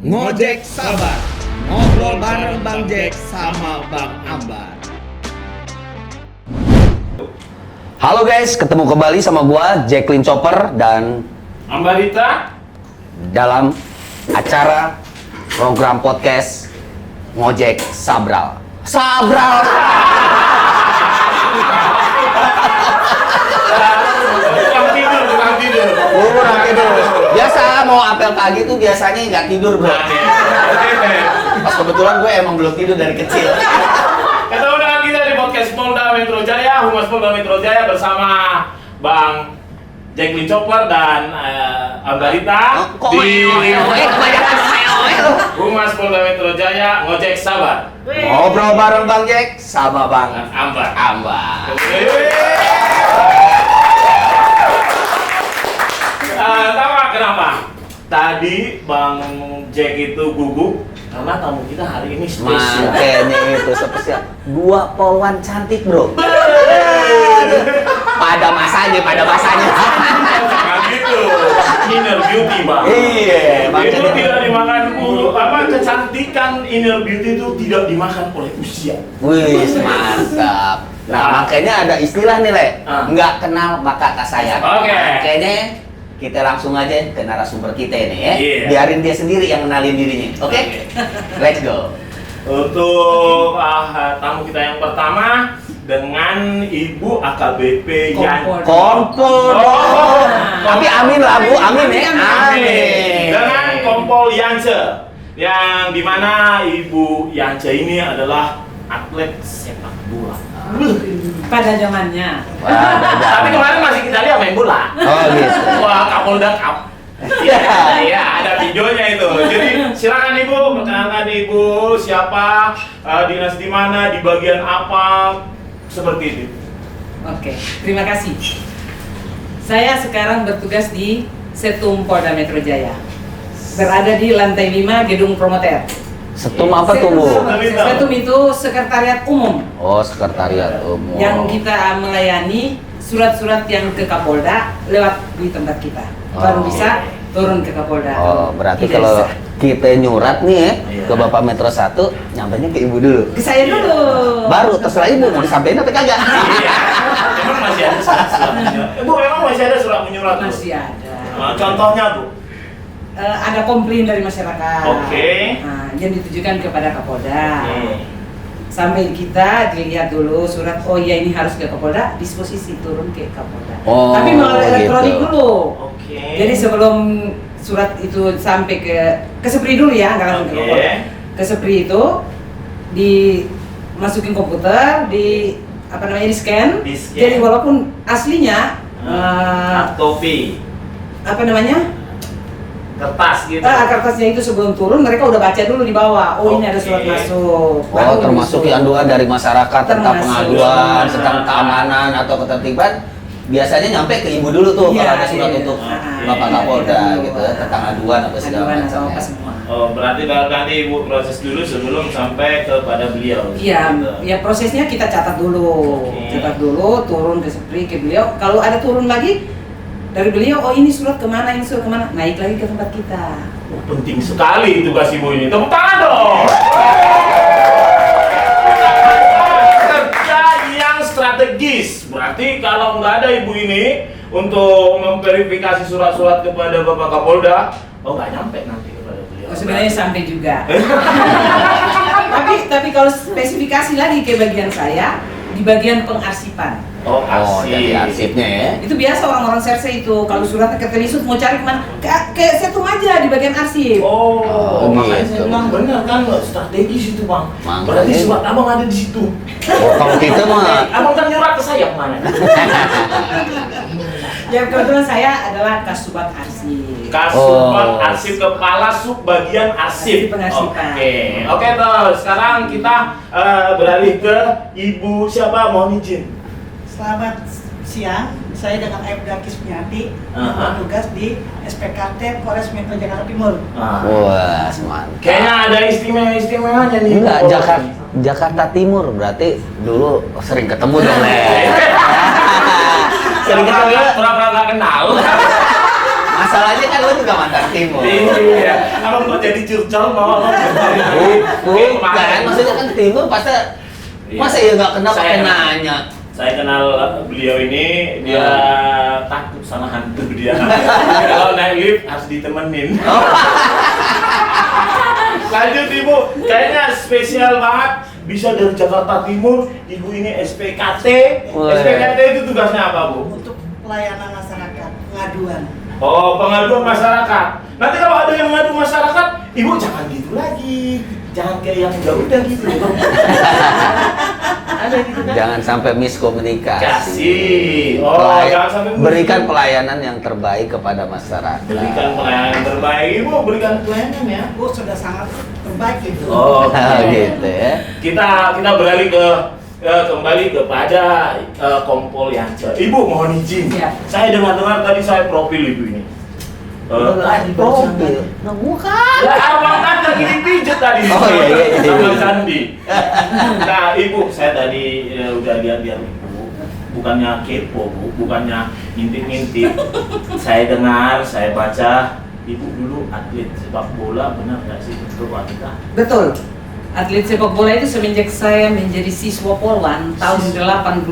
Ngojek Sabar, ngobrol bareng Bang Jack sama Bang Ambar. Halo guys, ketemu kembali sama gua Jacqueline Chopper dan Ambarita dalam acara program podcast Ngojek Sabral. Sabral. Kurang tidur. Kurang tidur. Biasa mau apel pagi tuh biasanya nggak tidur bro. Pas kebetulan gue emang belum tidur dari kecil. Ketemu dengan kita di podcast Polda Metro Jaya, Humas Polda Metro Jaya bersama Bang Jacqueline Chopper dan Ambarita di Humas Polda Metro Jaya Ngojek Sabar. Ngobrol bareng Bang Jack sama Bang Ambar. Ambar. Tahu nggak kenapa? Tadi Bang Jack itu gugup karena tamu kita hari ini spesial. Makanya itu spesial. Dua polwan cantik bro. Pada masanya. Jangan gitu. Inner beauty bang. Iya. Itu tidak dimakan kecantikan inner beauty itu tidak dimakan oleh usia. Wih, mantap. Nah, makanya ada istilah nih, Le. Nggak kenal maka tak sayang. Oke. Makanya kita langsung aja ke narasumber kita ini ya. Iya. Biarin dia sendiri yang kenalin dirinya. Oke? Let's go. Untuk tamu kita yang pertama dengan Ibu AKBP Yan. Kompol. Oh. Tapi amin lah Bu, amin ya. Amin. Dengan Kompol Yance, yang dimana Ibu Yance ini adalah atlet sepak bola. Pada zamannya. Tapi kemarin masih kita lihat main bola. Oh gitu. Wah, Kapolda Cup. Iya, ada videonya itu. Jadi silakan Ibu, perkenalkan Ibu siapa, dinas di mana, di bagian apa, seperti itu. Oke, terima kasih. Saya sekarang bertugas di Setum Polda Metro Jaya. Berada di lantai 5 Gedung Promoter. Setum apa tuh Bu? Setum itu sekretariat umum Oh, sekretariat umum. yang kita melayani surat-surat yang ke Kapolda lewat di tempat kita. Baru bisa turun ke Kapolda. Oh, berarti Tidak kalau bisa. kita nyurat nih ya Iya. ke Bapak Metro 1, nyampainya ke Ibu dulu. Ke saya dulu. Baru terserah Ibu mau disampaikan apa kagak. Iya. Emang masih ada surat menyurat. Bu, emang masih ada surat menyurat Bu? Masih ada. Contohnya Bu. Ada komplain dari masyarakat. Oke. Nah, yang ditujukan kepada Kapolda. Hmm. Sampai kita dilihat dulu surat, oh ya ini harus ke Kapolda, disposisi turun ke Kapolda. Oh, Tapi melalui elektronik gitu. dulu. Oke. Jadi sebelum surat itu sampai ke Sepri dulu ya, nggak langsung ke Oke. Kapolda. Ke Sepri itu dimasukin komputer, di apa namanya di scan. Di-scan. Jadi walaupun aslinya Kopi, apa namanya? kertas gitu. Kertasnya itu sebelum turun mereka udah baca dulu di bawah. Oh ini ada surat Oke. masuk. Oh, Baru termasuk disuruh. aduan dari masyarakat tentang Termasuk. pengaduan, tentang keamanan atau ketertiban. Biasanya nyampe ke Ibu dulu tuh Iya, kalau ada surat iya. untuk Ah, Bapak iya, Kapolda iya. gitu ya, tentang aduan apa segala Aduan macam. atau ya. apa semua. Oh, berarti nanti Ibu proses dulu sebelum sampai kepada beliau. Iya, Gitu. ya prosesnya kita catat dulu. Oke. Catat dulu, turun ke Sepri ke beliau. Kalau ada turun lagi dari beliau, oh ini surat kemana, ini surat kemana, naik lagi ke tempat kita. Oh, penting sekali tugas Ibu ini. Tepuk tangan dong. Kerja yang strategis. Berarti kalau nggak ada Ibu ini untuk memverifikasi surat-surat kepada Bapak Kapolda, oh nggak nyampe nanti kepada beliau. Oh, sebenarnya sampai juga. tapi kalau spesifikasi lagi ke bagian saya di bagian pengarsipan. Oh, Oh, arsip. jadi arsipnya ya. Itu biasa orang-orang serse itu kalau suratnya ke Telisut mau cari kemana? Ke Setum aja di bagian arsip. Oh, Oh, makanya gitu. saya bilang benar kan strategis itu bang. Makanya. Berarti surat abang ada di situ. Oh, kalau kita mah Abang kan nyurat ke saya kemana? Ya kebetulan saya adalah Kasubag Arsip. Kasubat Oh. arsip, kepala sub bagian arsip. Arsip pengarsipan. Oke tuh. Sekarang kita beralih ke Ibu siapa? Mohon izin. Selamat siang, saya dengan Aibda Kismiati bertugas di SPKT Polres Metro Jakarta Timur. wah, mantap. Kayaknya ada istimewa-istimewanya nih. Enggak, Bu. Jakarta Timur berarti dulu sering ketemu dong, Le. Sering ketemu ya? Pura-pura nggak kenal. Masalahnya kan lu juga mantan timur. Iya, abang kok jadi curcol mau abang. Bukan, maksudnya kan timur pasti masa ya nggak kenal pakai nanya. Saya kenal beliau ini, dia takut sama hantu dia. Kalau naik lift harus ditemenin. Lanjut Ibu, kayaknya spesial banget. Bisa dari Jakarta Timur, Ibu ini SPKT. SPKT itu tugasnya apa Bu? Untuk pelayanan masyarakat, pengaduan. Oh, pengaduan masyarakat. Nanti kalau ada yang ngadu masyarakat, Ibu jangan gitu lagi. Jangan kayak yang udah gitu. Ada gitu kan? Jangan sampai miskomunikasi. Kasih. Oh, jangan sampai berikan pelayanan yang terbaik kepada masyarakat. Berikan pelayanan yang terbaik, Ibu. Berikan pelayanan ya. Oh, sudah sangat terbaik itu. Oh, Gitu ya. Kita beralih ke kembali kepada Kompol Yance. Ibu mohon izin. Ya. Saya dengar tadi saya profil Ibu ini. Profil. Nah, bukan. Ya, abang kan lagi dipijet tadi. Oh, iya. Sama Sandi. Nah, Ibu, saya tadi udah lihat Ibu. Bukannya kepo, Bu. Bukannya ngintip-ngintip. Saya dengar, saya baca. Ibu dulu atlet sepak bola, benar nggak sih untuk wanita? Betul. Atlet sepak bola itu semenjak saya menjadi siswa Polwan tahun 88.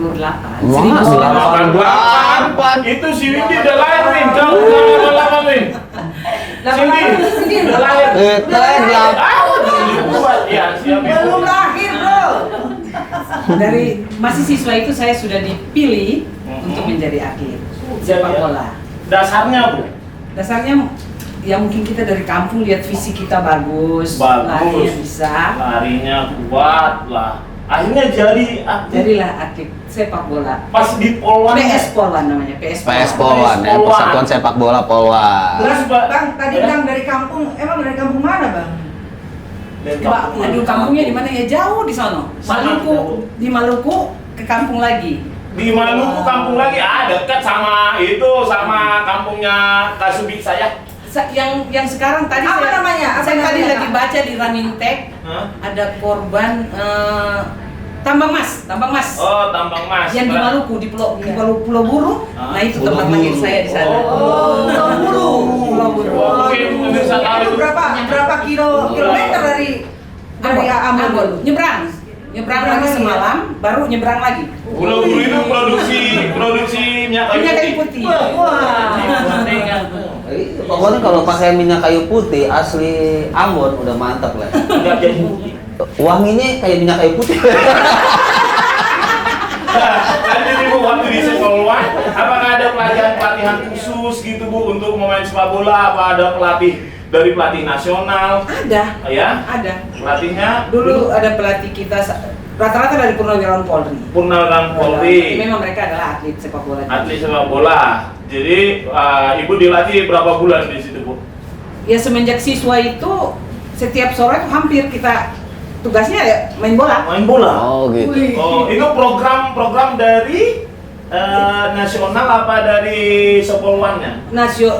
Wah, 88. Itu si Windy udah lahir, Win. Kamu udah 88, Win. Cindy udah lahir. Ya, siap Ibu. Belum lahir, Bro. Dari masih siswa itu saya sudah dipilih untuk menjadi atlet sepak bola. Dasarnya, Bu? Dasarnya ya mungkin kita dari kampung lihat fisik kita bagus, larinya bisa. Larinya kuat lah. Akhirnya jadi atlet. Jadilah atlet sepak bola. Pas di Polwan. PS Polwan namanya, PS PS Polwan ya, Polwan. Persatuan Sepak Bola Polwan. Terus, Bang, tadi bilang dari kampung, emang dari kampung mana, Bang? dari Pak, aduh kampungnya di mana ya? Jauh di sana. Maluku, di Maluku ke kampung lagi. Di Maluku kampung lagi dekat sama kampungnya Kasubik saya. Yang sekarang tadi Apa namanya? Apa saya tadi namanya? lagi baca di Ramintek Hah? ada korban tambang mas. Oh, Tambang Mas. Yang di Maluku di Pulau Buru. Hah? Nah itu Pulau tempat lahir Buru. saya di sana. Oh, Pulau Buru. Pulau Buru. Oh, mungkin pemirsa tahu Itu itu. berapa kilometer dari Ambon? Nyebrang lagi semalam, baru nyebrang lagi. Pulau Buru itu produksi minyak Minyak kayu putih. putih. Wah. Pokoknya kalau pakai minyak kayu putih asli Ambon udah mantap lah. Enggak jadi putih. Wanginya kayak minyak kayu putih. Lanjut Ibu, waktu di sekolah, apakah ada pelatihan khusus gitu Bu untuk memain sepak bola? Apa ada pelatih dari pelatih nasional? Ada. Ya? Ada. Pelatihnya Dulu ada pelatih kita rata-rata dari Purnawirawan Polri. Purnawirawan Tapi Polri. memang mereka adalah atlet sepak bola. Atlet sepak bola. Jadi Ibu dilatih berapa bulan di situ Bu? Ya semenjak siswa itu setiap sore itu hampir kita tugasnya ya main bola. Main bola. Oh gitu. Oh, itu program dari nasional apa dari Sepolwannya?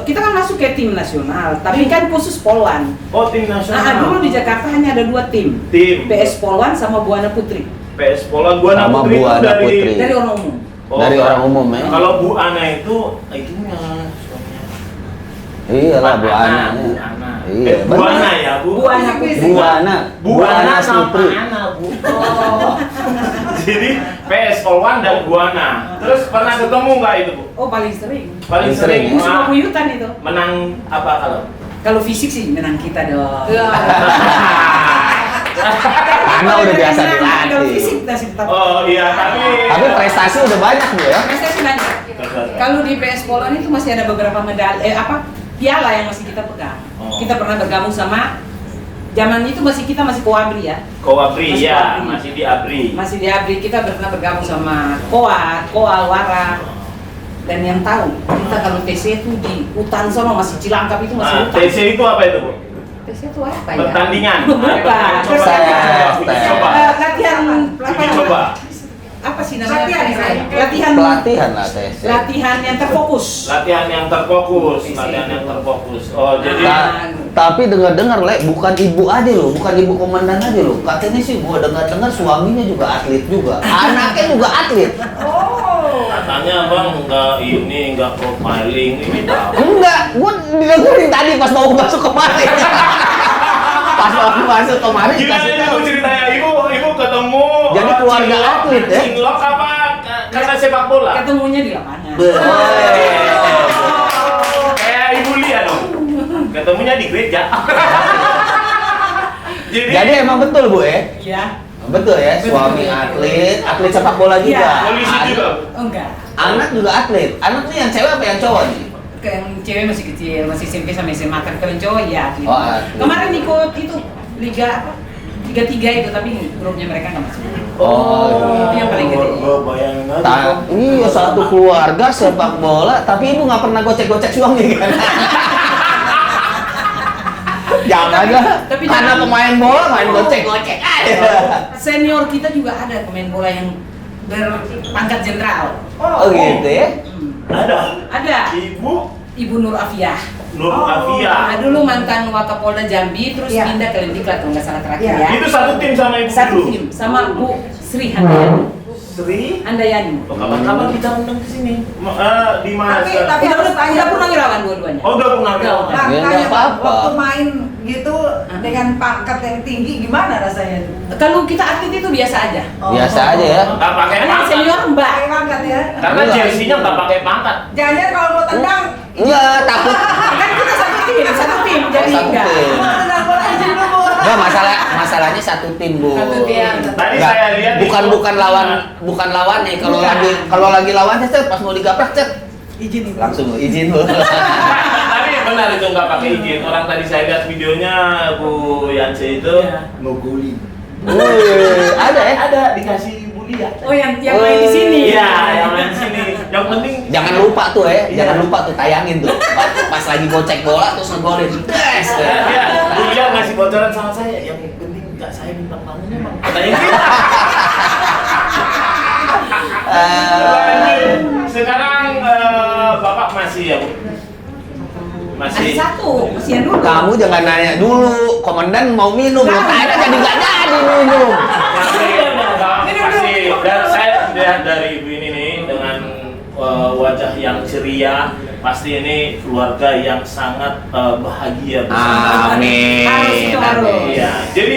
Kita kan masuk ke tim nasional, tapi kan khusus Polwan. Oh, tim nasional. Nah, dulu di Jakarta hanya ada 2 tim. Tim PS Polwan sama Buana Putri. PS Polwan Buana Sama Putri itu Buana dari Putri. Dari orang umum. Dari orang umum ya. Kalau Bu Ana itu itunya suaminya. Iyalah Bu Ana. Bu Ana. Iya. Bu Ana ya, Bu. Buana Putri. Bu Ana sama Putri. Ana, Bu. Oh. Jadi PS Polwan dan Bu Ana. Terus pernah ketemu nggak itu, Bu? Oh paling sering. Paling sering. Musuh pemuyutan itu. Menang apa kalau? Kalau fisik sih menang kita dong. Karena udah biasa dilatih. Kalau fisik masih tetap. Oh iya, Tapi prestasi udah banyak Bu ya. Prestasi banyak. Kalau di PS Polwan itu masih ada beberapa medali, piala yang masih kita pegang. Oh. Kita pernah bergabung sama zaman itu kita masih Koabri ya. Koabri Masih ya, Koabri. masih di Abri. Masih di Abri kita pernah bergabung sama Koal, Wara. Dan yang tahu, kita kalau TC itu di hutan sana masih Cilangkap itu masih Nah, hutan. TC itu apa itu, Bu? TC itu apa ya? Pertandingan. Bukan. Coba. Coba. Latihan Uji coba. apa sih namanya? Latihan. Pelatihan lah TC. Latihan yang terfokus. Latihan yang terfokus, latihan yang terfokus. Oh, jadi Tapi dengar-dengar Le, bukan ibu aja loh, bukan ibu komandan aja loh. Katanya sih gua dengar-dengar suaminya juga atlet juga. Anaknya juga atlet. Oh. Katanya bang nggak profiling ini tahu. Enggak, gua didengerin tadi pas mau masuk kemarin. Pas mau masuk kemarin Gimana kasih ibu tahu. ceritanya? Ibu ketemu Jadi keluarga atlet, ya? Cinlok apa karena sepak bola? Ketemunya di lapangan. Kayak Ibu Lia dong. Ketemunya di gereja. Jadi emang betul Bu ya? Iya. Betul ya, suami atlet sepak bola juga. Iya. Polisi juga. Oh enggak. Anak juga atlet. Anak tuh yang cewek apa yang cowok nih? Yang cewek masih kecil, masih SMP sama SMA kan. Kalau yang cowok ya atlet. Oh, atlet. Kemarin ikut itu liga apa? Liga 3 itu tapi grupnya mereka nggak masuk. Oh, itu yang paling gede. Bayangin aja. Iya, satu keluarga sepak bola, tapi ibu nggak pernah gocek-gocek suami kan? Jangan lah, tapi karena jangan. pemain bola main gocek-gocek aja. Senior kita juga ada pemain bola yang berpangkat jenderal. Oh gitu ya? Ada. Ibu Nur Afiah. Nur Afia. Nah, dulu mantan Wakapolda Jambi, terus Iya. pindah ke Lendiklat kalau nggak salah terakhir Iya. ya. Itu satu tim sama ibu Satu dulu. tim sama Bu Sri Handayani. Sri. Handayani. Oh, kapan-kapan kita undang ke sini. Di mana? Tapi- sekarang? tapi- Udah pernah ngelawan dua-duanya. Oh, udah pernah. Udah. Nah, Ya, tanya nggak apa-apa. waktu main gitu dengan pangkat yang tinggi gimana rasanya? Kalau kita atlet itu biasa aja. Biasa aja ya. Nggak pakai Karena pangkat. senior mbak. Pakai pangkat ya? Karena jersey-nya nggak pakai pangkat. Jangan kalau mau tendang, Enggak, takut. Kan kita satu tim jadi Satu enggak. tim. mau tendang bola izin dulu. Enggak, masalahnya satu tim, Bu. Satu tim. Tadi Nggak, saya lihat bukan lawan nih. Kalau lagi lawannya cet, pas mau digaprak cet, Izin ibu. langsung izin Bu. Tapi benar itu nggak pakai izin. Orang tadi saya lihat videonya Bu Yanse itu Iya. ngegolin. Wih, ada ya? Ada dikasih Bu Lia. Oh yang main di sini. Iya, yang main sini. Yang penting Jangan lupa tuh ya, Iya. jangan lupa tuh tayangin tuh. Pas lagi gocek bola terus ngegolin. Des. Iya, Bu Lia ngasih bocoran sama saya. Yang penting nggak saya minta tamunya bang. Katanya gitu. Sekarang Bapak masih ya Bu? Masih Masih. satu. Kasihan dulu. Kamu jangan nanya dulu, komandan mau minum, lo tanya jadi nggak jadi minum. Masih. Dan saya lihat dari ibu ini nih dengan wajah yang ceria, pasti ini keluarga yang sangat bahagia bersama. Amin. Harus itu harus. Iya. Jadi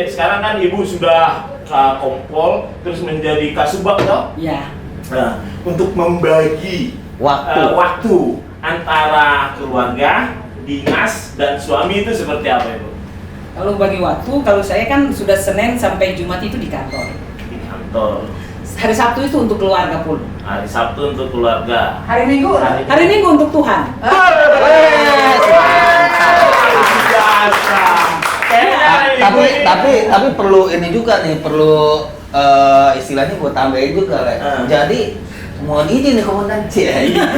sekarang kan ibu sudah kompol, terus menjadi kasubag toh. Ya. Nah, untuk membagi Waktu. antara keluarga, dinas, dan suami itu seperti apa ibu? Kalau bagi waktu, kalau saya kan sudah Senin sampai Jumat itu di kantor. Di kantor. Hari Sabtu itu untuk keluarga pun. Hari Sabtu untuk keluarga. Hari Minggu. Hari Minggu untuk Tuhan. Tapi perlu ini juga nih, perlu istilahnya gue tambahin juga lah. Jadi mohon izin nih komandan.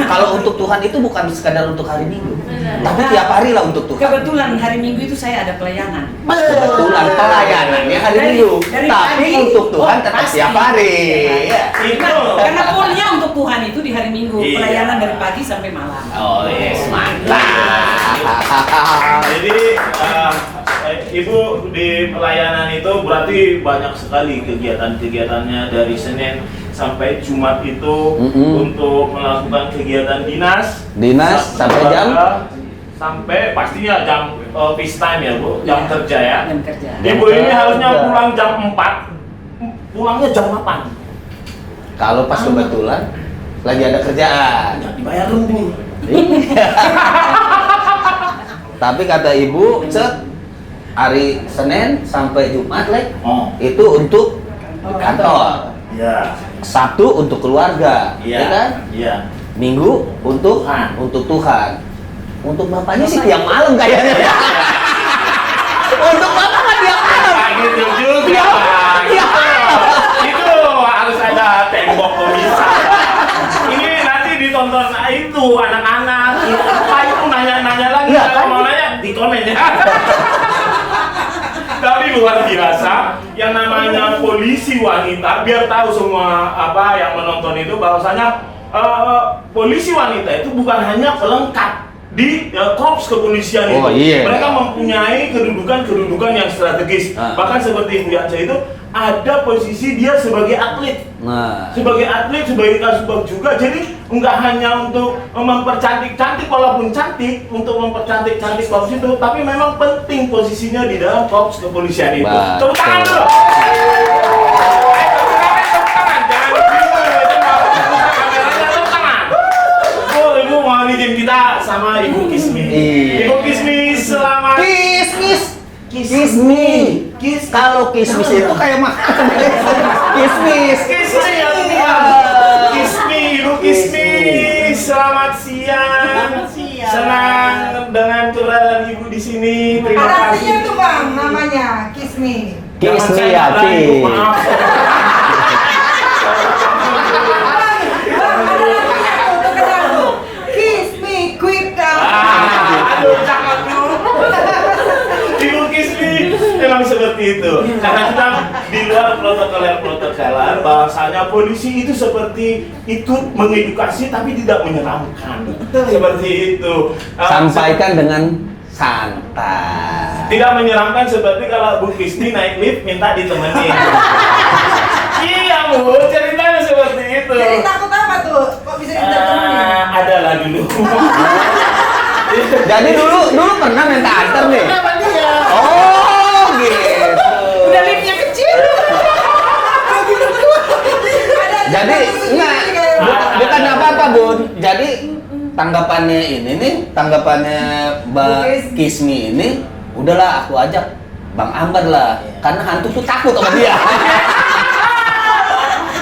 Kalau untuk Tuhan itu bukan sekadar untuk hari Minggu, tapi tiap hari lah untuk Tuhan. Kebetulan hari Minggu itu saya ada pelayanan. Kebetulan pelayanannya hari Dari- Minggu, dari tapi pagi. untuk Tuhan Oh, tetap pasti. tiap hari. Ya. Itu. Karena fullnya untuk Tuhan itu di hari Minggu, Iya. pelayanan dari pagi sampai malam. Oh yes, mantap. Jadi ibu di pelayanan itu berarti banyak sekali kegiatan-kegiatannya dari Senin sampai Jumat itu untuk melakukan kegiatan dinas. Sampai jam? Sampai pastinya jam peace time ya Bu, jam Iya. kerja ya. Jam kerja. Ibu ini harusnya pulang jam 4, pulangnya jam 8. Kalau pas kebetulan lagi ada kerjaan. Nggak dibayar lembur. Tapi kata ibu, cet, hari Senin sampai Jumat Oh, itu untuk kantor. iya. Sabtu untuk keluarga, Iya. ya kan? Iya. Minggu untuk Tuhan. Tuhan. Untuk bapaknya sih tiap malam kayaknya. Untuk bapak kan tiap malam. Kayak gitu juga. Iya. Iya. Itu harus ada tembok pemisah. Ini nanti ditonton itu anak-anak. Apa itu nanya-nanya lagi? Iya, Kalau kan? mau nanya di komen ya. Tapi luar biasa, yang namanya polisi wanita, biar tahu semua apa yang menonton itu bahwasanya polisi wanita itu bukan hanya pelengkap di korps kepolisian itu. Oh, iya. Mereka mempunyai kedudukan yang strategis. Bahkan seperti Ibu Yanca itu ada posisi dia sebagai atlet. Nah, Sebagai atlet, sebagai kasubag juga. Jadi nggak hanya untuk mempercantik-cantik walaupun cantik, untuk mempercantik-cantik korps itu, tapi memang penting posisinya di dalam korps kepolisian itu. Tepuk tangan dulu. Ibu mau izin kita sama Ibu Kismi. Ibu Kismi selamat. Kismi. Kalau kismis itu kayak makan. Kismis. Kismi yang Kismi, Ibu Kismi, selamat siang. Senang dengan keberadaan Ibu di sini. Terima Ada kasih. artinya tuh bang, namanya Kismi. Kismi Jangan Yati. saya Ibu, maaf. Bang, ada artinya tuh, terkenal tuh. Kismi, quick down. Aduh, cakap tuh. Ibu Kismi memang seperti itu. Karena kita di luar protokoler bahwasanya polisi itu seperti itu mengedukasi tapi tidak menyeramkan. Seperti itu. Sampaikan dengan santai. Tidak menyeramkan seperti kalau Bu Kismi naik lift minta ditemenin. Iya Bu, ceritanya seperti itu. Jadi takut apa tuh? Kok bisa ditemenin? Adalah dulu. Jadi dulu pernah minta antar nih. Kenapa dia? Oh, gitu. Udah liftnya kecil. Jadi enggak, bukan apa-apa Bun. Jadi tanggapannya ini nih, tanggapannya Mbak Kismi ini, udahlah aku ajak Bang Ambar lah, karena hantu tuh takut sama dia.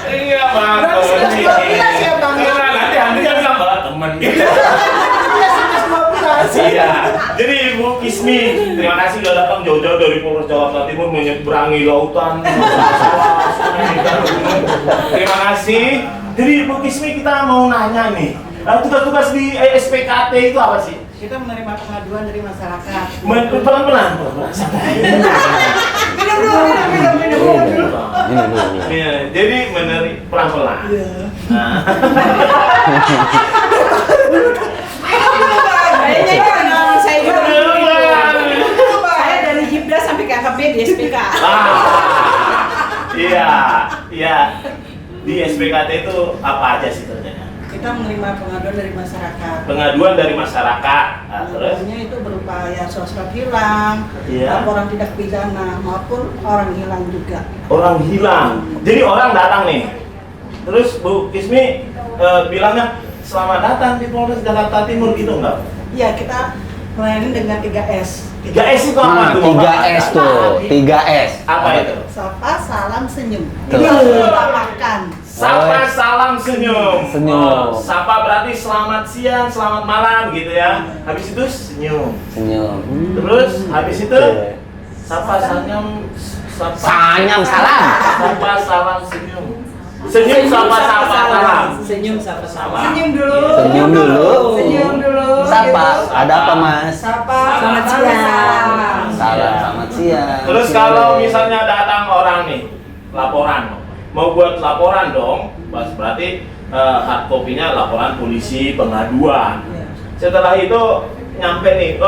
Iya Bang. Berarti 19 ya, Bang? Nanti hantunya bilang Mbak temen gitu. Iya. Jadi Ibu Kismi, terima kasih sudah datang jauh-jauh dari Polres Jakarta Timur menyeberangi lautan, sawah, sungai, dan gunung. Terima kasih. Jadi Ibu Kismi kita mau nanya nih, tugas-tugas di SPKT itu apa sih? Kita menerima pengaduan dari masyarakat. Pelan-pelan. Santai. Minum dulu. Ini dulu. Iya, jadi menerima pelan-pelan. Nah. Kayaknya kan saya juga Pelan-pelan. saya dari Jibda sampai ke AKP di SPK. Iya. Di SPKT itu apa aja sih kerjanya? Kita menerima pengaduan dari masyarakat. Pengaduan dari masyarakat. Nah, terus? Pengaduannya itu berupa ya surat hilang, Iya. laporan tindak pidana maupun orang hilang juga. Orang hilang. Jadi orang datang nih. Terus Bu Kismi bilangnya selamat datang di Polres Jakarta Timur gitu enggak? Iya, kita melayani dengan 3S. 3S itu apa Nah, tuh? 3S tuh, 3S. Apa itu? Sapa, salam, senyum. Tuh. Ini harus diutamakan. Sapa, salam, senyum. Senyum. Sapa berarti selamat siang, selamat malam gitu ya. Habis itu senyum. Senyum. Terus habis itu Oke. sapa, senyum, sapa. Sanyam salam. Sapa, salam, senyum. Senyum, sapa, salam. Senyum sapa Sama. Senyum dulu. Senyum dulu. Senyum dulu. Sapa, gitu. ada apa Mas? Sapa. Selamat siang. Salam, selamat siang. Terus kalau misalnya datang orang nih, laporan, mau buat laporan dong, berarti hard copy-nya laporan polisi pengaduan. Setelah itu nyampe nih,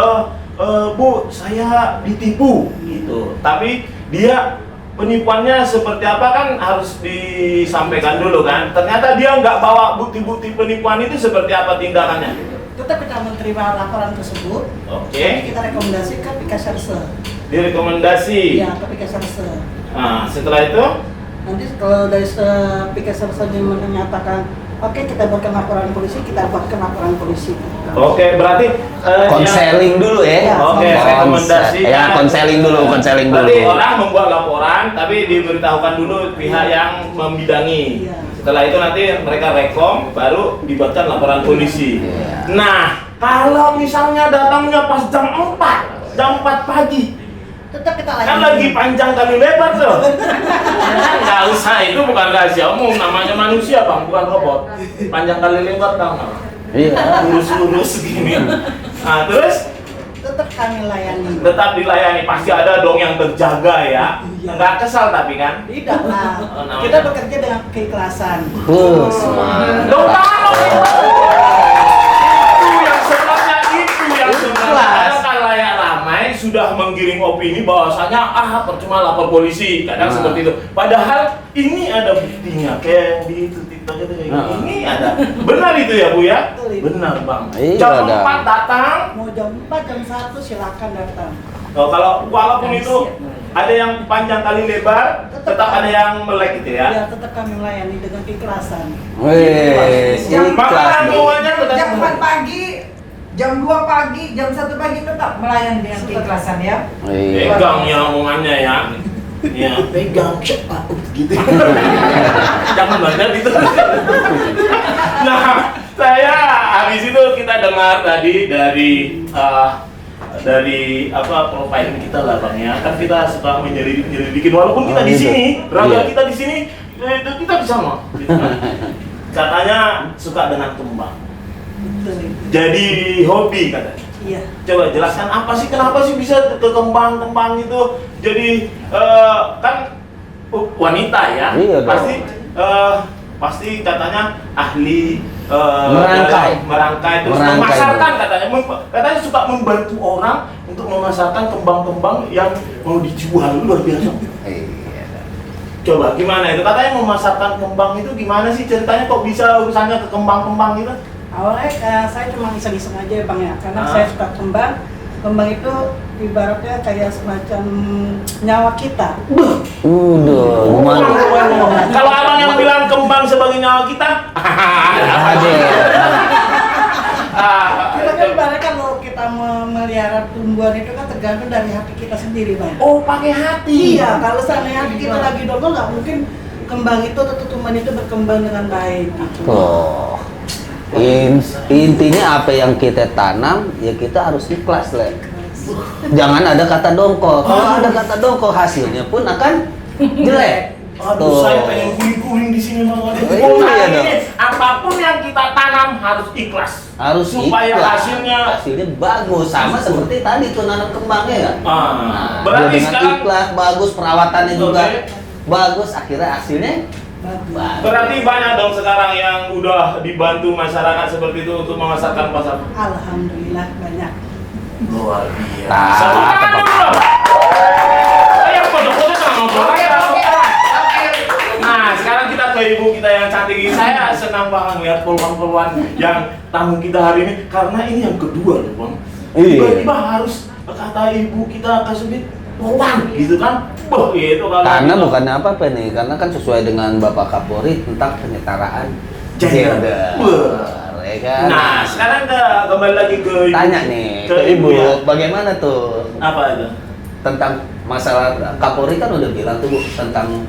Bu, saya ditipu gitu. Tapi dia penipuannya seperti apa kan harus disampaikan dulu kan. Ternyata dia nggak bawa bukti-bukti penipuan itu seperti apa tindakannya. Tetap kita menerima laporan tersebut. Oke. Kita rekomendasi ke Pikasarse. Direkomendasi. Iya, ke Pikasarse. Nah, setelah itu Nanti kalau dari Pikasarse menyatakan oke, kita buatkan laporan polisi, kita buatkan laporan polisi. oke, berarti Konseling dulu ya. Oke, rekomendasi. Ya, konseling dulu. Berarti orang membuat laporan, tapi diberitahukan dulu pihak yang membidangi. Iya. Setelah itu nanti mereka rekom, baru dibuatkan laporan polisi. Iya. Nah, kalau misalnya datangnya pas jam 4 pagi, Tetap kita kan layani. lagi panjang kali lebar tuh. Nggak usah, itu bukan rahasia umum, namanya manusia bang, bukan robot. Panjang kali lebar tau nggak? Iya. Lurus-lurus gini. Nah, terus Tetap kami layani. tetap dilayani, pasti ada dong yang terjaga ya. Iya. Nggak kesal tapi kan? Tidak lah. Oh, namanya. Kita bekerja dengan keikhlasan. Semangat. Dong tangan dong. Itu yang sebabnya itu sudah menggiring opini bahwasanya percuma lapor polisi, kadang seperti itu. Padahal ini ada buktinya, kayak yang di TikTok itu kayak gini. Ini ada. Benar itu ya Bu ya? Benar Bang. Iya, Jam ada. 4 datang. Mau jam 4, jam 1 silakan datang. Kalau walaupun itu ada yang panjang kali lebar, tetap ada yang melek gitu ya. Ya, tetap kami melayani dengan keikhlasan. Wih, Jam ikhlas Makanan nih. semuanya Jam 4 pagi, jam 2 pagi, jam 1 pagi tetap melayani dengan keikhlasan ya. Iya. Pegang ya omongannya ya. Iya, pegang gitu. Jangan banget gitu. Nah, saya habis itu kita dengar tadi dari profil kita lah Bang ya. Kan kita suka menyelidikin walaupun kita di sini, raga kita di sini kita bisa mah. Gitu kan. Katanya suka dengan kembang. Betul. Jadi hobi katanya. Iya. Coba jelaskan apa sih, kenapa sih bisa ke kembang-kembang itu jadi kan wanita ya, Iya dong. pasti katanya ahli Merangkai terus Merangkai, memasarkan bro. katanya suka membantu orang untuk memasarkan kembang-kembang yang mau dijual, luar biasa. Iya. Coba gimana itu, katanya memasarkan kembang itu gimana sih ceritanya, kok bisa urusannya ke kembang-kembang gitu? Awalnya saya cuma iseng-iseng aja ya Bang ya, karena saya suka kembang. Kembang itu ibaratnya kayak semacam nyawa kita. Udah, gimana? Kalau abang yang bilang kembang sebagai nyawa kita, Ada. Kita kan ibaratnya kalau kita memelihara tumbuhan itu kan tergantung dari hati kita sendiri Bang. oh pakai hati. Iya, kalau seandainya hati kita lagi dongkol nggak mungkin kembang itu atau tumbuhan itu berkembang dengan baik. Gitu. Oh. Intinya apa yang kita tanam ya kita harus ikhlas lah. Jangan ada kata dongkol. Kalau ada kata dongkol hasilnya pun akan jelek. Aduh, saya pengen guling-guling di sini banget. Iya Pokoknya dong. ini, apapun yang kita tanam harus ikhlas. Harus supaya ikhlas. hasilnya bagus, sama seperti tadi tuh nanam kembangnya ya. Ah, Dia berarti dengan sekarang ikhlas bagus, perawatannya juga Oke. bagus, akhirnya hasilnya Bagus. bagus. berarti banyak dong sekarang yang udah dibantu masyarakat seperti itu untuk memasarkan pasar. Alhamdulillah banyak. Luar biasa. Nah, Satu tangan apa- dulu. Ayo foto-foto sama Bang. Nah, sekarang kita ke ibu kita yang cantik ini. Saya senang banget melihat peluang-peluang yang tamu kita hari ini karena ini yang kedua loh Bang. Iya. Tiba-tiba harus kata ibu kita kasih peluang gitu kan. Boh, itu kalau Karena bukannya apa-apa nih, karena kan sesuai dengan Bapak Kapolri tentang penyetaraan Gender. ya kan? Nah, sekarang kembali lagi ke ibu. Tanya nih ke Ibu, ya. bagaimana tuh Apa itu? tentang masalah Kapolri kan udah bilang tuh Bu, tentang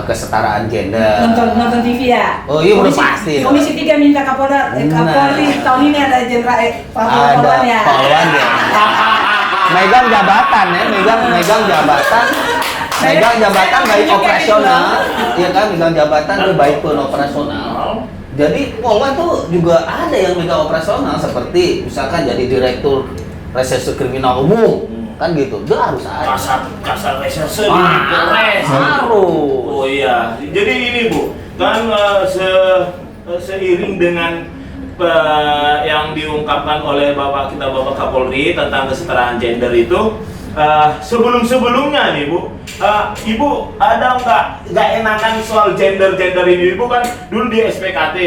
kesetaraan gender. Nonton TV ya. Oh iya, udah pasti. Komisi 3 minta Kapolri Nah. tahun ini ada jenderal Pak Ada Polwan ya. Polwan ya. Megang jabatan ya, megang jabatan. Megang jabatan baik operasional, iya kan, megang jabatan tuh baik pun operasional. Jadi Polwan tuh juga ada yang megang operasional seperti misalkan jadi direktur reserse kriminal umum, kan gitu. Dia harus ada. Kasar reserse di Ah, Polres. harus. Oh iya. Jadi ini Bu, kan seiring dengan yang diungkapkan oleh Bapak Kapolri tentang kesetaraan gender itu, sebelumnya nih Bu, Ibu ada nggak enakan soal gender ini? Ibu kan dulu di SPKT.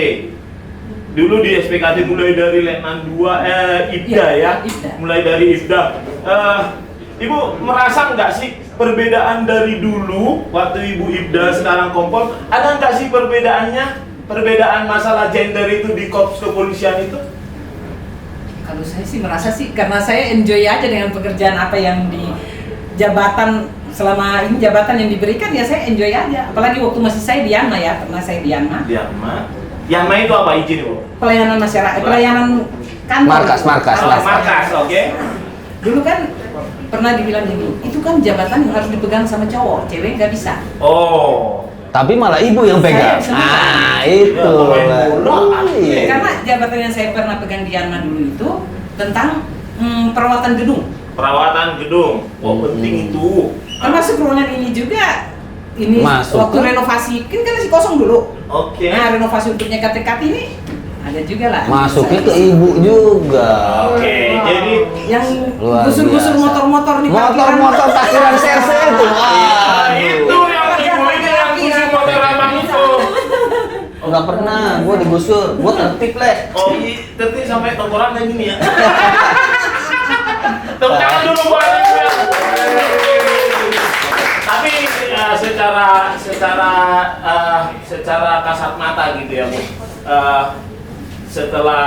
Mulai dari Letnan 2 Ibda ya. Ibda. Mulai dari Ibda. Ibu merasa nggak sih perbedaan dari dulu waktu Ibu Ibda sekarang Kompol, ada nggak sih perbedaan masalah gender itu di korps kepolisian itu? Kalau saya sih merasa sih karena saya enjoy aja dengan pekerjaan apa yang di jabatan selama ini jabatan yang diberikan ya saya enjoy aja. Apalagi waktu masih saya di Yanma ya, pernah saya di Yanma. Yanma itu apa izin Bu? Pelayanan masyarakat, pelayanan kantor. Markas. Markas, oke. Dulu kan pernah dibilang gini, itu kan jabatan yang harus dipegang sama cowok, cewek nggak bisa. Oh. Tapi malah ibu yang pegang. Saya senang. Itu. Ya, pemain bola. Iya. Karena jabatan yang saya pernah pegang di Yanma dulu itu tentang perawatan gedung. Perawatan gedung. Oh, penting itu. Termasuk ruangan ini juga, ini Masuk waktu ke- renovasi, kan masih kosong dulu. Oke. Nah, renovasi untuk TKT ini Ada juga lah. Masuknya ke ibu juga. Oke, jadi yang Luar gusur-gusur biasa. motor-motor nih Motor-motor parkiran serse itu. itu yang ibu ini yang gusur motor abang itu. Enggak pernah, gua digusur, gua tertib le. Oh, tertib sampai tengkorak kayak gini ya. Tepuk tangan dulu buat Abang ya. Tapi secara kasat mata gitu ya, Bu. Setelah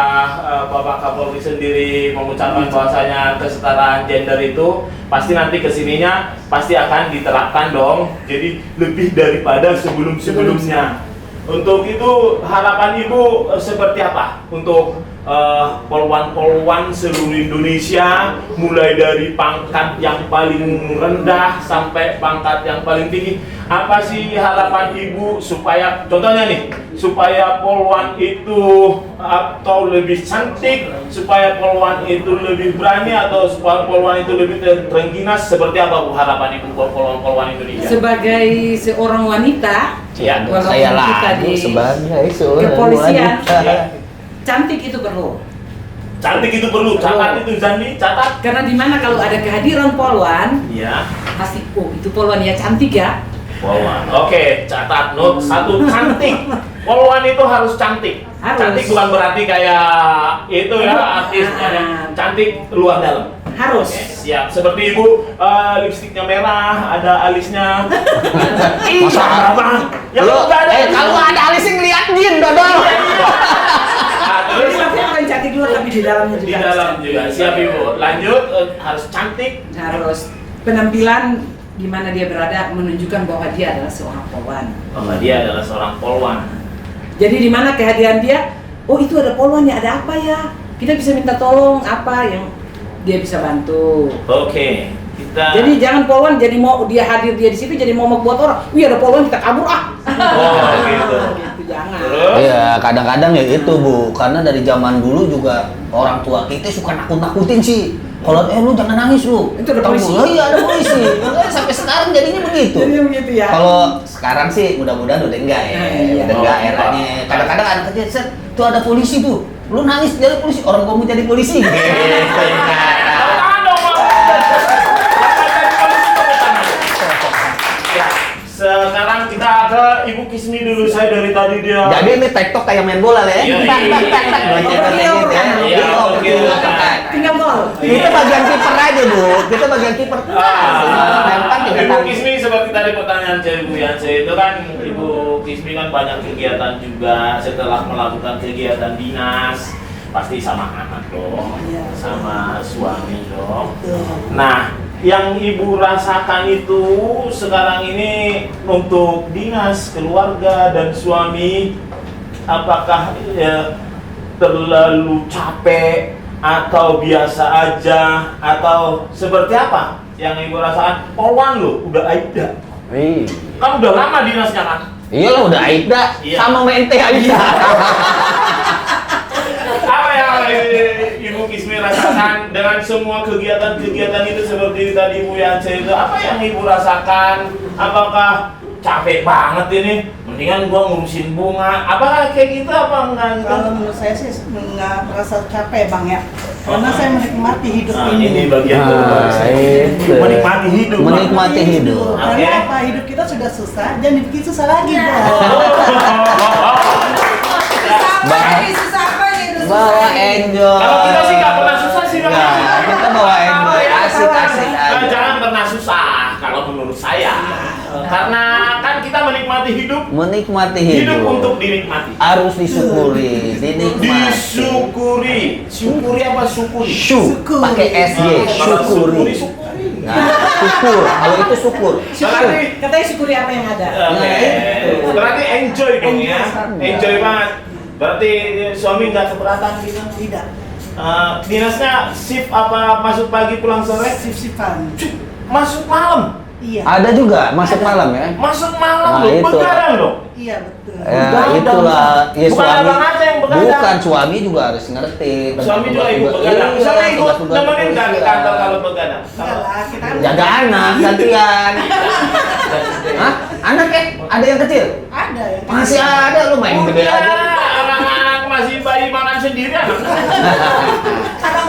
Bapak Kapolri sendiri mengucapkan bahwasanya kesetaraan gender itu pasti nanti kesininya pasti akan diterapkan dong. Jadi lebih daripada sebelum-sebelumnya. Untuk itu harapan Ibu seperti apa untuk polwan-polwan seluruh Indonesia, mulai dari pangkat yang paling rendah sampai pangkat yang paling tinggi? Apa sih harapan Ibu supaya, contohnya nih, supaya polwan itu atau lebih cantik, supaya polwan itu lebih berani, atau supaya polwan itu lebih terengginas? Seperti apa Bu harapan Ibu buat polwan-polwan Indonesia? Sebagai seorang wanita, Ya, walaupun Saya kita lagu di sebagai seorang kepolisian, wanita. cantik itu perlu. Cantik itu perlu, catat itu Zandi, catat. Karena di mana kalau ada kehadiran polwan, Ya, pasti itu polwan ya cantik ya. polwan. Oke, catat note 1, cantik. Polwan itu harus cantik. Harus. Cantik bukan berarti kayak itu ya artis cantik luar dalam. Harus. Oke, siap. Seperti Ibu lipstiknya merah, ada alisnya. Masa apa? Yang Lu, enggak ada. kalau ada alisnya ngeliat Jin dodol. Nah, terus Tapi bukan cantik luar tapi di dalamnya juga. di dalam juga. Siap Ibu. Lanjut, harus cantik. Harus penampilan di mana dia berada menunjukkan bahwa dia adalah seorang polwan. Bahwa dia adalah seorang polwan. Jadi di mana kehadiran dia, oh itu ada polwan ya, ada apa ya? Kita bisa minta tolong apa yang dia bisa bantu. Oke, kita. Jadi jangan polwan jadi mau dia hadir dia di situ jadi momok buat orang. Wih ada polwan kita kabur ah. Oh, gitu. Gitu jangan. Terus? Iya, kadang-kadang ya itu Bu, karena dari zaman dulu juga orang tua kita suka nakut-nakutin sih. Kalau lu jangan nangis lu. Itu ada Tahu, polisi. "Oh, iya ada polisi. Makanya sampai sekarang jadinya begitu. Jadi begitu ya. Kalau sekarang sih mudah-mudahan udah enggak ya. Nah, iya. Udah enggak Oh, eranya. Kadang-kadang anak kecil, "Set, tuh ada polisi tuh. Lu nangis jadi polisi, orang gua mau jadi polisi." Gitu. Tangan dong, Pak. Ya, sekarang kita ke Ibu Kismi dulu. Saya dari tadi dia. Jadi ini TikTok kayak main bola lah ya. Iya, Tak iya. tak tak tak. Baca Iya, gitu ya. iya, Gitu, iya. gitu. Tinggal gol. Kita bagian kiper aja Bu. Kita bagian kiper. Lempar kita Ibu tangkis. Kismi seperti tadi pertanyaan saya Bu Yanse itu kan Ibu Kismi kan banyak kegiatan juga setelah melakukan kegiatan dinas pasti sama anak dong, Iya. sama suami dong. Nah, yang Ibu rasakan itu sekarang ini untuk dinas, keluarga dan suami, apakah terlalu capek atau biasa aja atau seperti apa yang Ibu rasakan? Polwan loh, udah Aida. Iya. Kan udah lama dinasnya kan? Iyalah udah Aida Iya. sama mente Aida. Apa yang Ibu Kismi rasakan dengan semua kegiatan-kegiatan itu seperti tadi Bu Yanse itu? Apa yang Ibu rasakan? Apakah capek banget ini? Mendingan gua ngurusin bunga. Apakah kayak gitu apa enggak gitu? Kalau menurut saya sih nggak merasa capek Bang ya, karena saya menikmati hidup Nah, ini. ini bagian kedua. itu. Menikmati hidup. Menikmati hidup. Karena Oke. apa, hidup kita sudah susah, jangan dibikin susah lagi Bang. Bawa enjoy. Kalau kita sih nggak pernah susah sih, Bang. Nggak, kita bawa enjoy. Asik-asik aja. Jangan pernah susah kalau menurut saya. Karena kan kita menikmati hidup. Menikmati Hidup hidup. untuk dinikmati. Harus disyukuri, dinikmati. Disyukuri. Syukuri apa syukuri? Syuk, pakai SY, syukuri. Syukuri. Nah, syukur. Kalau itu syukur. Berarti Katanya syukuri apa yang ada. oke. Berarti enjoy dong ya. Enjoy banget. Berarti suami nggak keberatan gitu? Tidak, Dinasnya shift apa masuk pagi pulang sore? sip-sipan. Masuk malam. Iya, Ada juga masuk malam ya. Masuk malam Nah, loh, itu. begadang dong. iya betul. Ya Begadang. itulah, ya Bukan suami. abang aja yang begadang. Bukan suami juga harus ngerti. tentang Suami juga ikut tugas-tugas. begadang. Iya, Misalnya ikut tugas-tugas nemenin nggak ke kepolisian. kantor kalau begadang? Enggak lah, kita kan Jaga anak gantian. Hah? Anak ada yang kecil? ada ya. Masih ada lu main Oh, gede iya, aja. anak-anak masih bayi makan sendiri anak.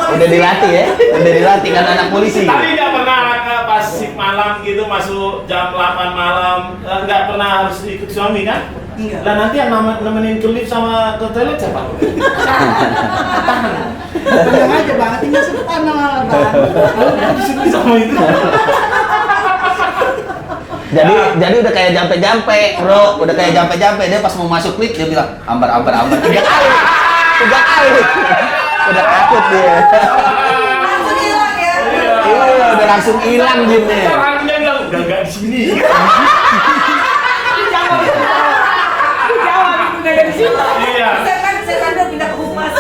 Udah dilatih ya, udah dilatih kan anak polisi. Tapi nggak pernah pas shift malam gitu masuk jam 8 malam, nggak pernah harus ikut suami kan? Enggak. Lah nanti yang nemenin ke lift sama ke toilet siapa? Tenang aja bang, tinggal sebut nama bang. Disuruh sama itu. Jadi udah kayak jampe-jampe, bro. Udah kayak jampe-jampe. Dia pas mau masuk lift dia bilang ambar. 3 kali. Udah takut dia. Langsung hilang ya. Iya, udah langsung hilang jinnya. Orangnya bilang udah nggak di sini. Jawab itu nggak dari situ. Iya. Setan udah pindah ke humas.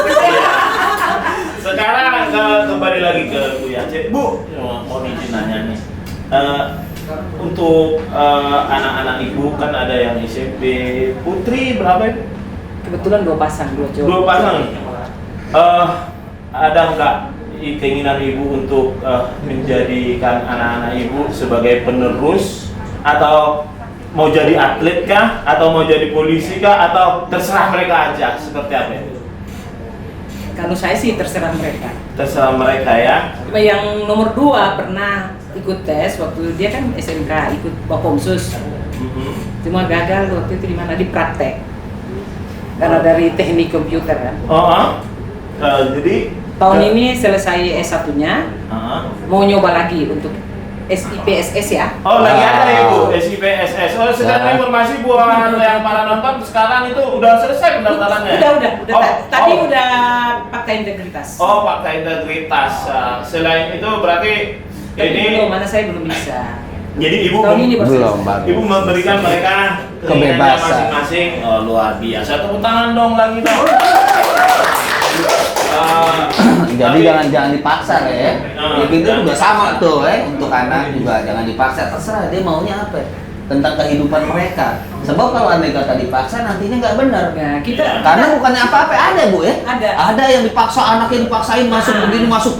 Sekarang kembali lagi ke Bu Yace. Bu, mau izin nanya nih. Untuk anak-anak ibu kan ada yang SMP. Putri berapa ibu? Kebetulan 2 pasang, 2 cowok. 2 pasang. Ada nggak keinginan ibu untuk menjadikan anak-anak ibu sebagai penerus, atau mau jadi atlet kah, atau mau jadi polisi kah, atau terserah mereka aja, seperti apa itu? Kalau saya sih terserah mereka. Terserah mereka ya. Cuma yang nomor 2 pernah ikut tes waktu dia kan SMK ikut Bakomsus. Cuma gagal waktu itu di mana, di praktek. Karena dari teknik komputer kan. Jadi Tahun ini selesai S1-nya, mau nyoba lagi untuk SIPSS ya. Oh, lagi ada ya Bu, SIPSS. Oh, sekarang informasi buat yang para nonton sekarang itu udah selesai pendaftarannya? Udah. Tadi Oh. udah fakta integritas. Oh, fakta integritas. Selain itu berarti Tapi ini belum, mana saya belum bisa. jadi ibu Tahun ini baru belum, selesai. baru. ibu memberikan mereka keinginannya Kebebasan. masing-masing. Oh, luar biasa. Tepuk tangan dong lagi dong. Jadi Tapi- jangan dipaksa ya. Ya gitu juga sama tuh untuk anak juga jangan dipaksa, terserah dia maunya apa tentang kehidupan mereka. Sebab kalau andai kata dipaksa nantinya nggak benar. Nah, kita Karena bukannya apa-apa ada Bu ya. Ada. yang dipaksa, anaknya dipaksain masuk begini, masuk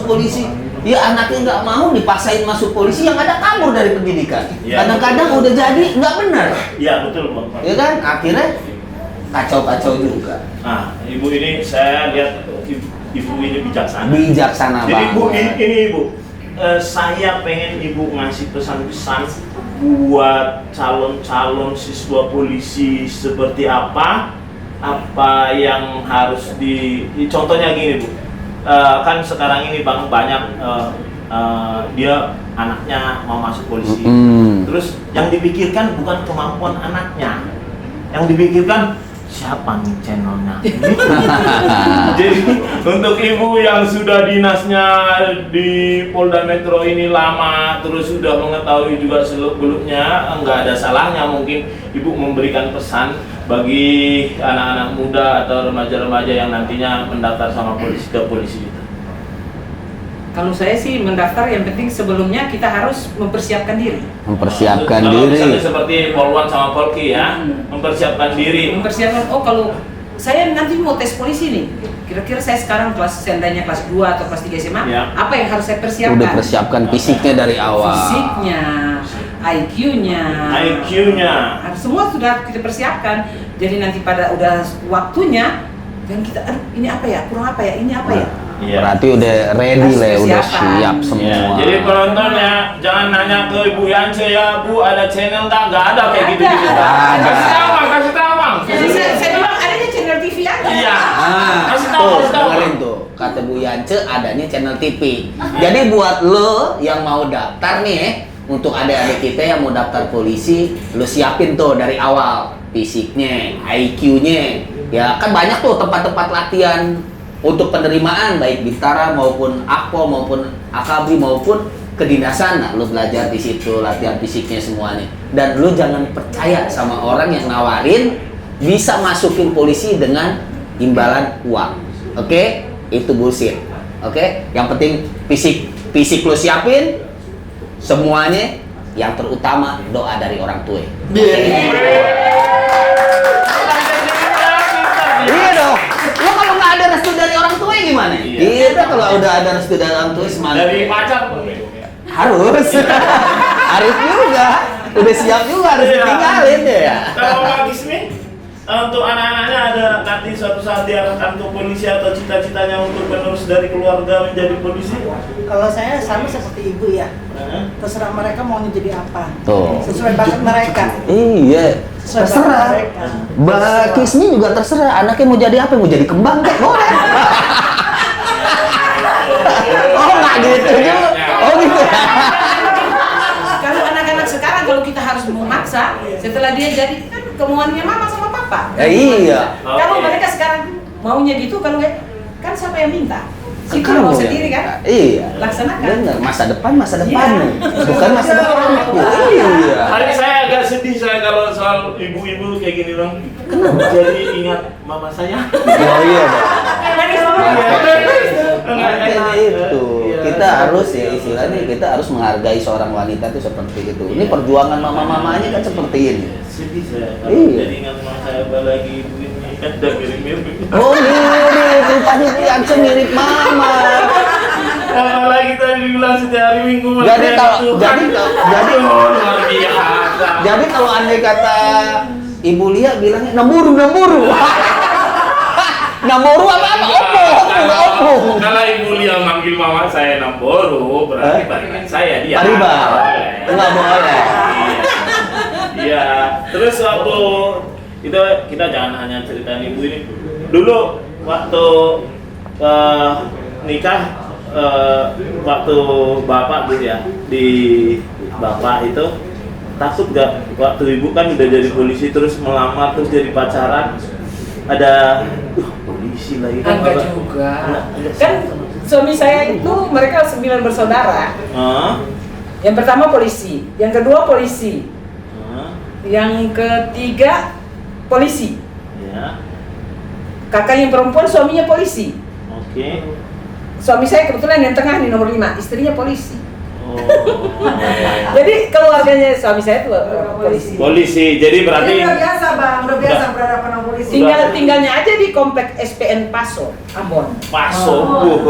polisi. Ya anaknya nggak mau dipaksain masuk polisi, yang ada kabur dari pendidikan. Iya. Kadang-kadang udah jadi nggak benar. Iya, betul Bang. Ya kan akhirnya kacau-kacau juga. Nah, ibu ini saya lihat ibu ini bijaksana. Bijaksana Jadi Bu, banget. ini Ibu, saya pengen Ibu ngasih pesan-pesan buat calon-calon siswa polisi seperti apa yang harus contohnya gini Bu, kan sekarang ini Bang banyak dia anaknya mau masuk polisi, terus yang dipikirkan bukan kemampuan anaknya, yang dipikirkan siapa nih channelnya. Jadi untuk ibu yang sudah dinasnya di Polda Metro ini lama, terus sudah mengetahui juga seluk-beluknya, nggak ada salahnya mungkin ibu memberikan pesan bagi anak-anak muda atau remaja-remaja yang nantinya mendaftar sama polisi ke polisi itu. kalau saya sih mendaftar, yang penting sebelumnya kita harus mempersiapkan diri. Mempersiapkan Kalau diri. misalnya seperti Polwan sama Polki ya, mempersiapkan diri. Mempersiapkan, oh kalau saya nanti mau tes polisi nih, kira-kira saya sekarang seandainya kelas 2 atau kelas 3 SMA, Ya. apa yang harus saya persiapkan? Udah persiapkan fisiknya dari awal. Fisiknya, IQ-nya, semua sudah kita persiapkan. Jadi nanti pada udah waktunya, dan kita, ini apa ya, kurang apa ya, ini apa ya? Iya. Berarti udah ready Harus lah, udah persiapan. siap semua. Ya, jadi penonton ya, jangan nanya ke Ibu Yance ya, Bu ada channel nggak ada kayak Ada. gitu-gitu. Ada. Kasih tahu Bang. Jadi saya bilang adanya channel TV aja. Iya. Kasih tahu. dengerin tuh. Kata Bu Yance adanya channel TV. Jadi buat lo yang mau daftar nih, untuk adik-adik kita yang mau daftar polisi, lo siapin tuh dari awal fisiknya, IQ-nya. Ya kan banyak tuh tempat-tempat latihan untuk penerimaan, baik Bintara maupun Akpol maupun Akabri maupun kedinasan. Nah, lu belajar di situ, latihan fisiknya semuanya. Dan lu jangan percaya sama orang yang nawarin bisa masukin polisi dengan imbalan uang. Oke? Itu bullshit. Oke? Yang penting fisik lu siapin, semuanya. Yang terutama doa dari orang tua. Iya dong. Lo kalau nggak ada restu dari orang tua gimana? Iya. Kita kalau udah ada restu dari orang tua semangat. Dari pacar. Harus. Harus juga. Udah siap juga harus Iya. ditinggalin ya. Kalau Pak Gismi, untuk anak-anaknya ada nanti suatu saat diarahkan ke polisi atau cita-citanya untuk menerus dari keluarga menjadi polisi? Kalau saya sama seperti ibu ya. Terserah mereka mau jadi apa. Tuh. Sesuai bakat mereka. Iya, Sesuai bakat terserah. mereka. Mbak Kismi juga terserah. Anaknya mau jadi apa? Mau jadi kembang kek boleh. Oh nggak gitu juga. Oh gitu. Kalau anak-anak sekarang kalau kita harus memaksa, setelah dia jadi kan kemauannya mama sama papa. Ya, iya. Kalau Oke. mereka sekarang maunya gitu, kalau nggak, kan siapa yang minta? Si Kamu mau ya? sendiri kan? Iya. Laksanakan. Bener. Masa depan Iya. bukan masa depan. Iya. Hari saya agak sedih saya kalau soal ibu-ibu kayak gini dong. Kenapa? Jadi ingat mama saya. Oh iya. Enggak Makanya enak. itu Iya. kita harus ya istilahnya kita harus menghargai seorang wanita itu seperti itu. Ini perjuangan mama-mamanya kan seperti ini. Sedih saya kalau Iya. jadi ingat mama saya apalagi ibu ini kan udah mirip-mirip. Oh mirip, rupanya Fiance mirip mama. Apalagi tadi bilang setiap hari Minggu Jadi melayani kalau Tuhan. jadi Oh, luar biasa. jadi kalau andai kata Ibu Lia bilangnya namburu. Namburu apa? Opung. Kalau Ibu Lia manggil mama saya Namboro, berarti barikan saya dia. Pariba. Enggak boleh. Iya. Terus waktu itu kita jangan hanya ceritain ibu ini. Dulu waktu nikah waktu bapak gitu ya di bapak itu takut gak waktu ibu kan udah jadi polisi terus melamar terus jadi pacaran ada polisi lagi kan Enggak agak- juga. agak- Kan suami saya itu mereka 9 bersaudara. Hah? Yang pertama polisi, yang kedua polisi, Hah? yang ketiga polisi. Ya, Kakak yang perempuan suaminya polisi. oke. Suami saya kebetulan yang tengah nih nomor 5, istrinya polisi. Oh. Jadi keluarganya suami saya itu polisi. Polisi, jadi berarti Udah biasa bang, udah biasa berhadapan sama polisi. Tinggalnya aja di komplek SPN Paso, Ambon. Paso, Waduh.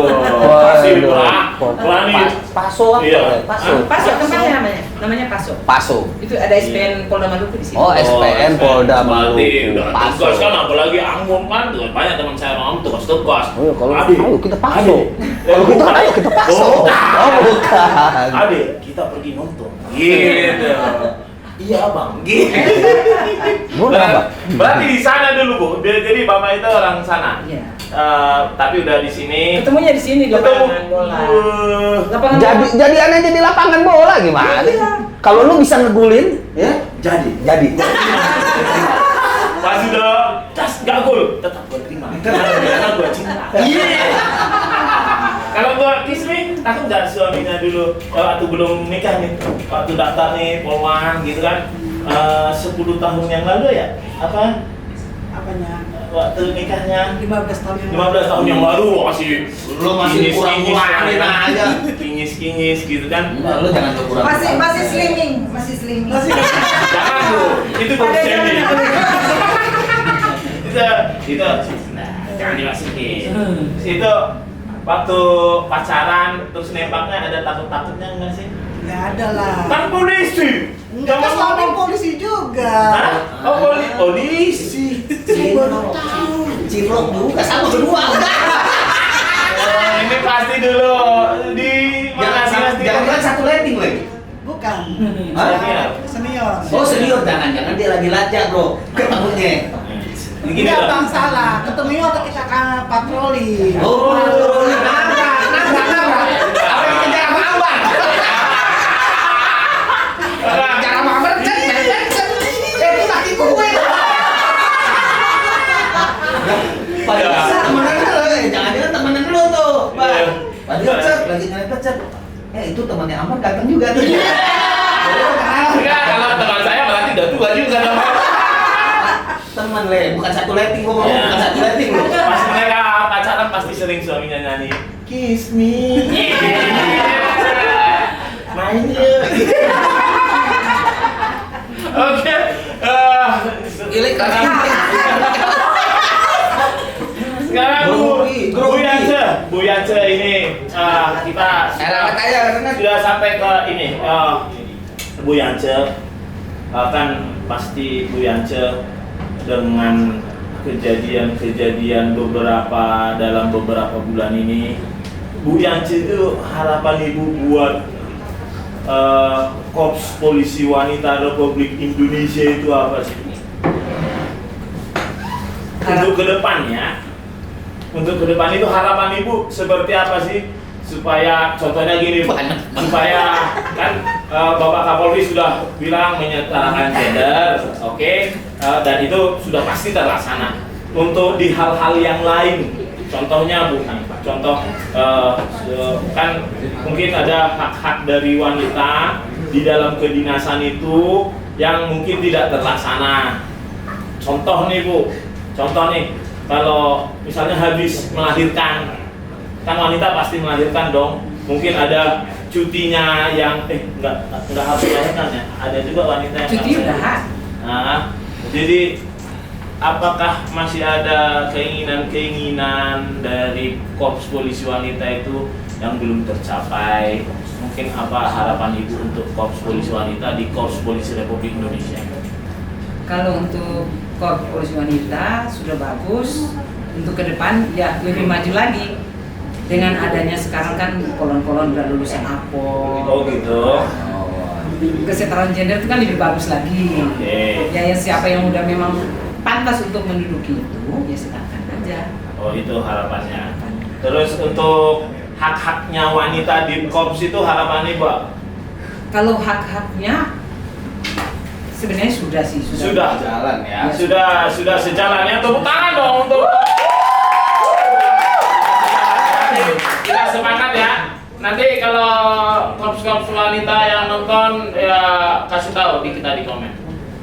pasti berani. Paso apa? Iya. Paso. Paso tempatnya namanya Paso. Paso. Itu ada SPN Polda Maluku di sini. Oh, SPN Polda Berarti Maluku. udah Paso. tugas kan apalagi Ambon kan tuh banyak teman saya orang tugas-tugas. Oh, iya, kalau Adik. ayo kita Paso. Adik. Kalau kita Bukan. ayo kita Paso. Oh, Oh, bukan. Adik, kita pergi nonton. Gitu. Iya bang, gitu. Boleh, Bang. Berarti di sana dulu bu. Jadi bapak itu orang sana. Iya. Tapi udah di sini. Ketemunya di sini di lapangan bola. Lapangan Jadi bola. jadi aneh jadi lapangan bola gimana? Iya. Kalau lu bisa ngegulin, ya jadi. Pas udah cas gak gol, tetap gua terima. Karena gua cinta. Iya. Kalau gua Kismi, takut nggak suaminya dulu waktu belum nikah nih, waktu daftar nih Polwan gitu kan, 10 tahun yang lalu ya? Apa? Apanya? Waktu nikahnya 15 tahun yang 15 tahun yang lalu masih Lu masih kurang-kurangin aja. Kingis gitu kan. Lu jangan kurang. Masih slimming, masih slimming. Jangan bu, itu Ada sendiri. yang- itu nah, jangan dimasukin. Itu waktu pacaran terus nembaknya ada takutnya nggak sih? Nggak ada lah. Kan polisi. Enggak kan suami polisi juga. Hah? Oh polisi. Cilok juga sama kedua. Oh, ini pasti dulu di mana sih pasti? Jangan satu rating lagi. Bukan. Hah? Senior. Oh senior jangan dia lagi lacak bro ketemunya. Begini Enggak dong. bang salah. Ketemunya waktu kita patroli. Oh nabrak. Apa yang kejar sama Ambar? Kejar sama Ambar itu laki gue. Padahal temenan dulu, jangan-jangan temenan dulu tuh, Bang. Padahal cet lagi nyerempet cet. Itu temannya Ambar ganteng juga tuh. Enggak, kalau teman saya berarti udah tua juga dong. Teman le, bukan satu rating gua ngomong, Ya. bukan satu rating lu. Pas mereka pacaran pasti sering suaminya nyanyi Kiss me. Main yuk. Oke. Ilik lagi. Sekarang Bu Yance ini kita sudah sampai ke ini Bu Yance kan pasti Bu Yance dengan kejadian-kejadian dalam beberapa bulan ini, Bu Yance itu harapan Ibu buat Korps Polisi Wanita Republik Indonesia itu apa sih? Untuk ke depannya, untuk ke depan itu harapan Ibu seperti apa sih? Supaya contohnya gini, supaya kan Bapak Kapolri sudah bilang menyetarakan gender, oke, dan itu sudah pasti terlaksana. Untuk di hal-hal yang lain, contohnya kan mungkin ada hak-hak dari wanita di dalam kedinasan itu yang mungkin tidak terlaksana. Contoh nih Bu, kalau misalnya habis melahirkan, kan wanita pasti melahirkan dong. Mungkin ada cutinya yang enggak harus melahirkan ya. Ada juga wanita yang cuti udah. Nah, jadi apakah masih ada keinginan dari Korps Polisi Wanita itu yang belum tercapai? Mungkin apa harapan Ibu untuk Korps Polisi Wanita di Korps Polisi Republik Indonesia? Kalau untuk Korps Polisi Wanita sudah bagus, untuk ke depan ya lebih maju lagi. Dengan adanya sekarang kan kolon-kolon udah lulusan APO. Oh gitu. Kesetaraan gender itu kan lebih bagus lagi. Oke. Ya siapa yang udah memang pantas untuk menduduki itu, ya silakan aja. Oh itu harapannya. Terus untuk hak-haknya wanita di Korps itu harapannya Mbak? Kalau hak-haknya sebenarnya sudah sih, Sudah Jalan ya. Sudah sejalan ya. Tepuk tangan dong untuk kita semangat ya. Nanti kalau korps wanita yang nonton ya kasih tahu kita di komen.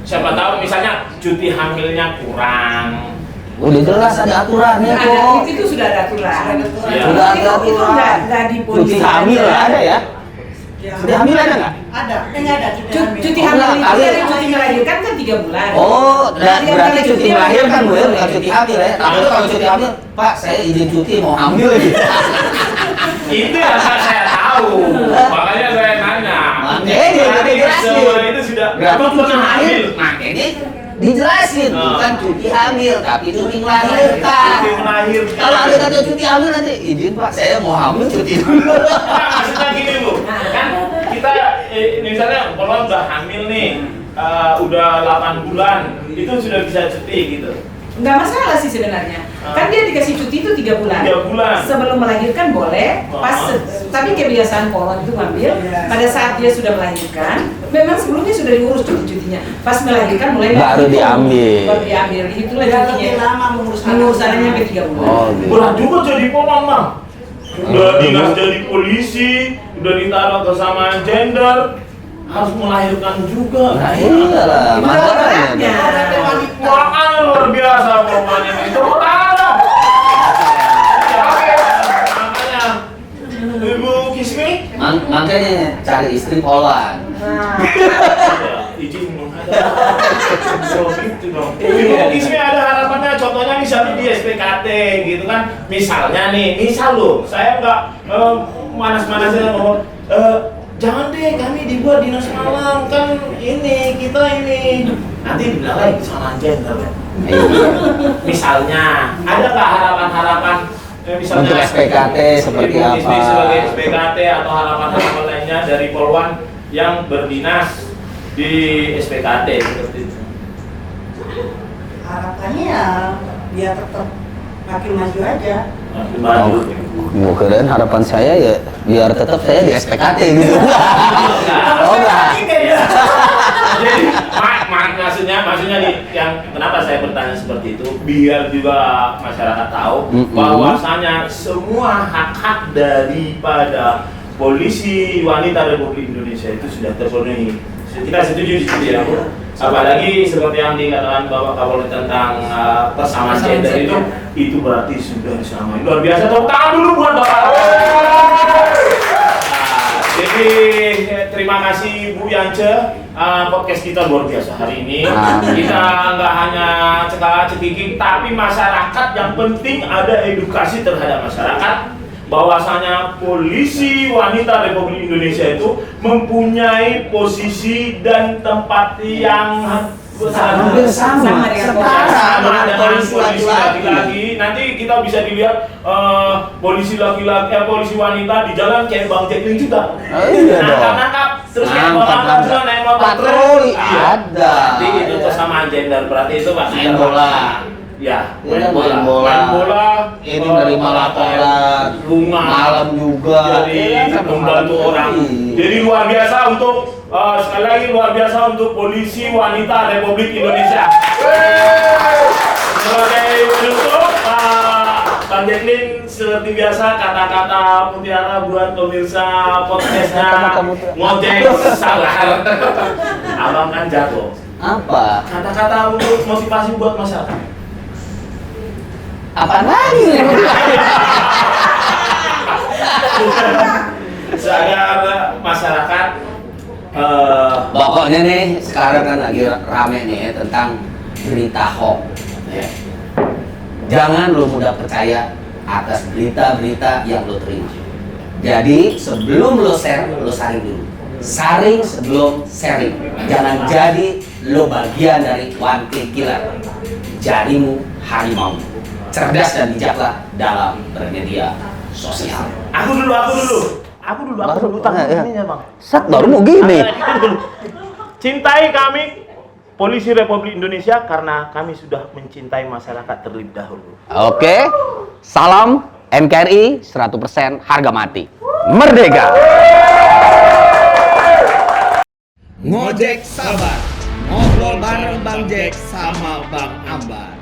Siapa tahu misalnya cuti hamilnya kurang. Udah jelas ada aturannya ada, kok. itu sudah ada aturan. Ya. Sudah ada Itu aturan. nggak di polisi Cuti hamil aja. ada ya? Cuti hamil ada nggak? Ada, ini ada Cuti Oh, hamil enggak, itu kali- dari cuti melahirkan kan 3 bulan. Oh, Yang berarti kali cuti melahirkan Bu ya, bukan cuti hamil ya. Tapi kalau cuti hamil, Pak, saya izin cuti mau hamil lagi. Itu yang saya tahu. Makanya saya nanya. Makanya Berarti dijelasin. semua itu sudah Berarti Abang cuti pernah hamil, makanya dijelasin bukan cuti hamil, tapi cuti melahirkan. Cuti melahirkan. Kalau ada kata cuti hamil nanti izin Pak, saya mau hamil cuti dulu. Nah, maksudnya gini Bu, kan kita misalnya kalau udah hamil nih, udah 8 bulan, itu sudah bisa cuti gitu. Nggak masalah sih sebenarnya. Kan dia dikasih cuti itu 3 bulan. 3 bulan. Sebelum melahirkan boleh, tapi kebiasaan kolon itu ngambil pada saat dia sudah melahirkan. Memang sebelumnya sudah diurus cuti-cutinya. Pas melahirkan mulai Baru diambil. Baru diambil. Itulah Lebih cutinya. lama mengurus Mengurusannya sampai 3 bulan. Oh, gitu. Berat juga jadi polwan Bang. Udah dinas jadi polisi, udah ditaruh kesamaan gender, harus melahirkan juga. Nah, iyalah, Makanya. masalahnya. Wah, luar biasa pokoknya itu. Taruh. Oke, makanya Ibu Kismi Makanya cari istri Polan. izin menghadap. So gitu dong. Ibu Kismi ada harapannya, contohnya misalnya di SPKT gitu kan. Misalnya nih, misal loh, saya nggak manas-manasin ngomong, jangan deh kami dibuat dinas malam, kan kita ini nanti bilang lagi kesalahan gender. Misalnya, ada nggak harapan-harapan misalnya Untuk SPKT seperti Ibu apa? Kismi sebagai SPKT atau harapan-harapan lainnya dari Polwan yang berdinas di SPKT seperti itu? Harapannya ya biar tetap makin maju aja. Maju. Mau keren harapan saya ya biar tetap saya di SPKT gitu. Oh enggak. Jadi maksudnya yang kenapa saya bertanya seperti itu biar juga masyarakat tahu bahwasanya semua hak-hak daripada polisi wanita Republik Indonesia itu sudah terpenuhi. Kita setuju di situ ya. Apalagi seperti yang dikatakan Bapak Kapolri tentang persamaan gender itu berarti sudah disamakan. Luar biasa, tepuk tangan dulu buat Bapak. Jadi terima kasih Bu Yance, podcast kita luar biasa hari ini. Kita nggak hanya cekak-cekiki, tapi masyarakat yang penting ada edukasi terhadap masyarakat bahwasanya polisi wanita Republik Indonesia itu mempunyai posisi dan tempat yang Hampir sama. dengan Setara dengan polisi polisi laki-laki. laki-laki. Nanti kita bisa dilihat polisi laki-laki, polisi wanita di jalan kayak Bang Jacqueline juga. Iya dong. Nangkap, terus kayak Nangkap, bapak juga naik motor patroli Iya. ada. Berarti itu kesamaan gender, berarti itu pasti Main bola. Ya, Iya, main bola. Main bola. Ini nerima laporan. Bunga. Malam juga. Jadi Iya, membantu orang. Iya. Jadi luar biasa untuk sekali lagi luar biasa untuk polisi wanita Republik Indonesia. Sebagai penutup, Bang Jacqueline seperti biasa kata-kata mutiara buat pemirsa podcastnya ngojek sabar. Abang kan jago. Apa? Kata-kata untuk motivasi buat masyarakat. Apa lagi? Agar masyarakat Pokoknya nih sekarang kan lagi rame nih tentang berita hoax. Ya. Jangan lo mudah percaya atas berita-berita yang lo terima. Jadi sebelum lo share, lo saring dulu. Saring sebelum sharing. Jangan jadi lo bagian dari one click killer. Jadimu harimau. Cerdas dan bijaklah dalam bermedia sosial. aku dulu ininya bang. Set baru mau gini. Cintai kami Polisi Republik Indonesia karena kami sudah mencintai masyarakat terlebih dahulu. Oke. Salam NKRI 100% harga mati. Merdeka. Ngojek sabar, ngobrol bareng Bang Jack sama Bang Ambar.